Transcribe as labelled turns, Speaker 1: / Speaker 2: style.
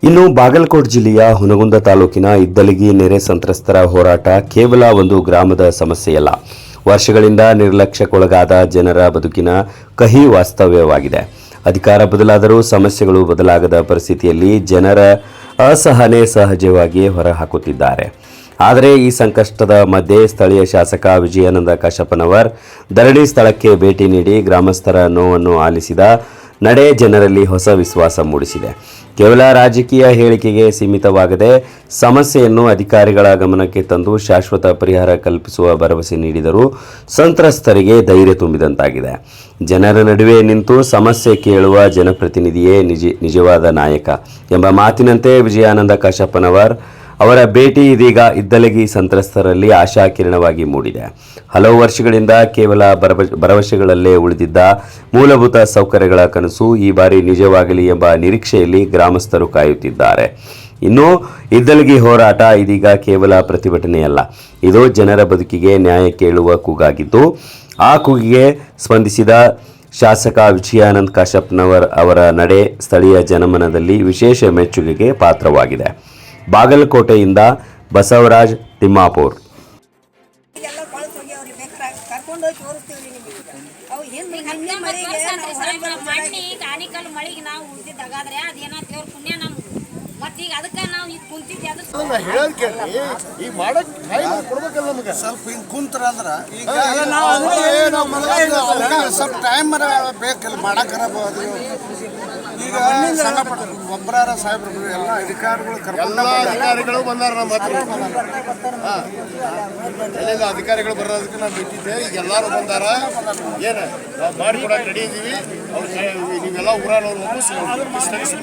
Speaker 1: ಇನ್ನು ಬಾಗಲಕೋಟೆ ಜಿಲ್ಲೆಯ ಹುನಗುಂದ ತಾಲೂಕಿನ ಇದ್ದಲಗಿ ನೆರೆ ಸಂತ್ರಸ್ತರ ಹೋರಾಟ ಕೇವಲ ಒಂದು ಗ್ರಾಮದ ಸಮಸ್ಯೆಯಲ್ಲ. ವರ್ಷಗಳಿಂದ ನಿರ್ಲಕ್ಷ್ಯಕ್ಕೊಳಗಾದ ಜನರ ಬದುಕಿನ ಕಹಿ ವಾಸ್ತವ್ಯವಾಗಿದೆ. ಅಧಿಕಾರ ಬದಲಾದರೂ ಸಮಸ್ಯೆಗಳು ಬದಲಾಗದ ಪರಿಸ್ಥಿತಿಯಲ್ಲಿ ಜನರ ಅಸಹನೆ ಸಹಜವಾಗಿ ಹೊರಹಾಕುತ್ತಿದ್ದಾರೆ. ಆದರೆ ಈ ಸಂಕಷ್ಟದ ಮಧ್ಯೆ ಸ್ಥಳೀಯ ಶಾಸಕ ವಿಜಯಾನಂದ ಕಾಶಪ್ಪನವರ್ ಧರಣಿ ಸ್ಥಳಕ್ಕೆ ಭೇಟಿ ನೀಡಿ ಗ್ರಾಮಸ್ಥರ ನೋವನ್ನು ಆಲಿಸಿದ ನಡೆ ಜನರಲ್ಲಿ ಹೊಸ ವಿಶ್ವಾಸ ಮೂಡಿಸಿದೆ. ಕೇವಲ ರಾಜಕೀಯ ಹೇಳಿಕೆಗೆ ಸೀಮಿತವಾಗದೆ ಸಮಸ್ಯೆಯನ್ನು ಅಧಿಕಾರಿಗಳ ಗಮನಕ್ಕೆ ತಂದು ಶಾಶ್ವತ ಪರಿಹಾರ ಕಲ್ಪಿಸುವ ಭರವಸೆ ನೀಡಿದರೂ ಸಂತ್ರಸ್ತರಿಗೆ ಧೈರ್ಯ ತುಂಬಿದಂತಾಗಿದೆ. ಜನರ ನಡುವೆ ನಿಂತು ಸಮಸ್ಯೆ ಕೇಳುವ ಜನಪ್ರತಿನಿಧಿಯೇ ನಿಜವಾದ ನಾಯಕ ಎಂಬ ಮಾತಿನಂತೆ ವಿಜಯಾನಂದ ಕಾಶಪ್ಪನವರ್ ಅವರ ಭೇಟಿ ಇದೀಗ ಇದ್ದಲಗಿ ಸಂತ್ರಸ್ತರಲ್ಲಿ ಆಶಾಕಿರಣವಾಗಿ ಮೂಡಿದೆ. ಹಲವು ವರ್ಷಗಳಿಂದ ಕೇವಲ ಭರವಸೆಗಳಲ್ಲೇ ಉಳಿದಿದ್ದ ಮೂಲಭೂತ ಸೌಕರ್ಯಗಳ ಕನಸು ಈ ಬಾರಿ ನಿಜವಾಗಲಿ ಎಂಬ ನಿರೀಕ್ಷೆಯಲ್ಲಿ ಗ್ರಾಮಸ್ಥರು ಕಾಯುತ್ತಿದ್ದಾರೆ. ಇನ್ನು ಇದ್ದಲಗಿ ಹೋರಾಟ ಇದೀಗ ಕೇವಲ ಪ್ರತಿಭಟನೆಯಲ್ಲ, ಇದು ಜನರ ಬದುಕಿಗೆ ನ್ಯಾಯ ಕೇಳುವ ಕೂಗಾಗಿದ್ದು, ಆ ಕೂಗಿಗೆ ಸ್ಪಂದಿಸಿದ ಶಾಸಕ ವಿಜಯಾನಂದ ಕಾಶಪ್ಪನವರ್ ಅವರ ನಡೆ ಸ್ಥಳೀಯ ಜನಮನದಲ್ಲಿ ವಿಶೇಷ ಮೆಚ್ಚುಗೆಗೆ ಪಾತ್ರವಾಗಿದೆ. ಬಾಗಲಕೋಟೆಯಿಂದ ಬಸವರಾಜ್ ತಿಮ್ಮಾಪುರ್.
Speaker 2: ಸ್ವಲ್ಪ ಹಿಂಗೆ ಕುಂತ್ರ ಅಂದ್ರೆ ಸ್ವಲ್ಪ ಟೈಮ್ ಬೇಕಲ್ಲ ಮಾಡಕ್ಕಾರ. ಈಗ ಒಬ್ಬರಾರ ಸಾಹೇಬ್ರು ಎಲ್ಲ ಅಧಿಕಾರಿಗಳು ಬಂದಾರ. ನಮ್ಮ ಹತ್ರ ಎಲ್ಲ ಅಧಿಕಾರಿಗಳು ಬರೋದಕ್ಕೆ ನಾವು ಬಿಟ್ಟಿದ್ದೆ. ಈಗ ಎಲ್ಲರೂ ಬಂದಾರ. ಏನು ನಾವು ಮಾಡಿಕೊಡಕ್ಕೆ ರೆಡಿ ಇದ್ದೀವಿ. ಅವ್ರು ನೀವೆಲ್ಲ ಊರವ್ರು